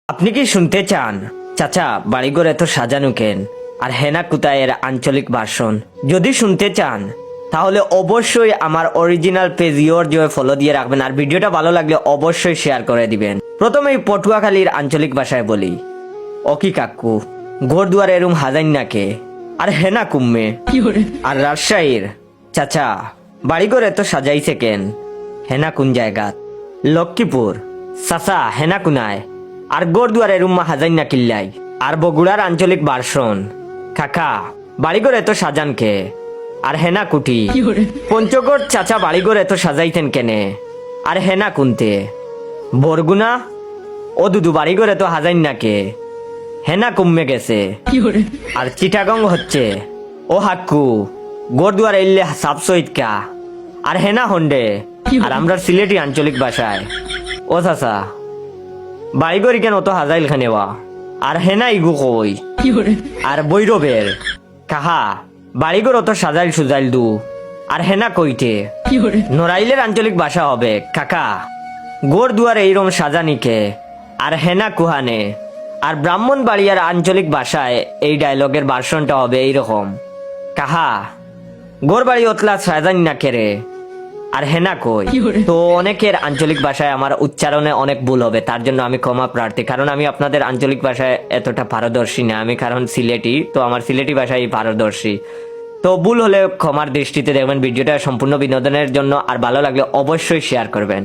আপনি কি শুনতে চান চাচা বাড়িঘর এত সাজানো কেন আর হেনা কুতায়ের আঞ্চলিক ভাষণ? যদি শুনতে চান তাহলে অবশ্যই আমার original page your joy follow দিয়ে রাখবেন, আর ভিডিওটা ভালো লাগলে অবশ্যই শেয়ার করে দিবেন। প্রথমেই পটুয়াখালীর আঞ্চলিক ভাষায় বলি, অকি কাকু ঘর দুয়ার এরুম হাজাইন নাকে আর হেনা কুম্মে। আর রাজশাহীর চাচা বাড়িঘর এত সাজাইছে কেন, হেনা কোন জায়গাত? লক্ষ্মীপুর চাচা হেনা কুনায় আর গড় দুয়ারে রুম্মা হাজাইন না কিল্লাই। আর বগুড়ার আঞ্চলিক ভাষণ, কাকা বাড়িঘর এত সাজান কে আর হেনা কুটি। পঞ্চগড় চাচা বাড়িঘর এত সাজাইতেন কেনে আর হেনা কুনতে। বরগুনা ও দুদু বাড়িঘর এত হাজাইন না কে, হেনা কমে গেছে। আর চিটাগং হচ্ছে ও হাক্কু গড় দুয়ার এলে সাপ সহিতকা আর হেনা হন্ডে। আর আমরা সিলেটি আঞ্চলিক ভাষায়, ও চাচা বাড়িঘর কেন অত হাজাইল খানেওয়া আর হেনা ইগু কই। আর বৈরবের কাহা বাড়িঘর অত সাজাইল সুজাইল দু আর হেনা কইতে। নড়াইলের আঞ্চলিক ভাষা হবে, কাকা গোর দুয়ার এইরকম সাজানিকে আর হেনা কুহানে। আর ব্রাহ্মণবাড়িয়ার আঞ্চলিক ভাষায় এই ডায়লগের ভাষণটা হবে এইরকম, কাহা গোর বাড়ি অতলা সাজানি না কেরে আর হেনা কই। তো অনেকের আঞ্চলিক ভাষায় আমার উচ্চারণে অনেক ভুল হবে, তার জন্য আমি ক্ষমা প্রার্থী, কারণ আমি আপনাদের আঞ্চলিক ভাষায় এতটা পারদর্শী না। আমি কারণ সিলেটি, তো আমার সিলেটি ভাষায় পারদর্শী। তো ভুল হলে ক্ষমার দৃষ্টিতে দেখবেন। ভিডিওটা সম্পূর্ণ বিনোদনের জন্য, আর ভালো লাগলে অবশ্যই শেয়ার করবেন।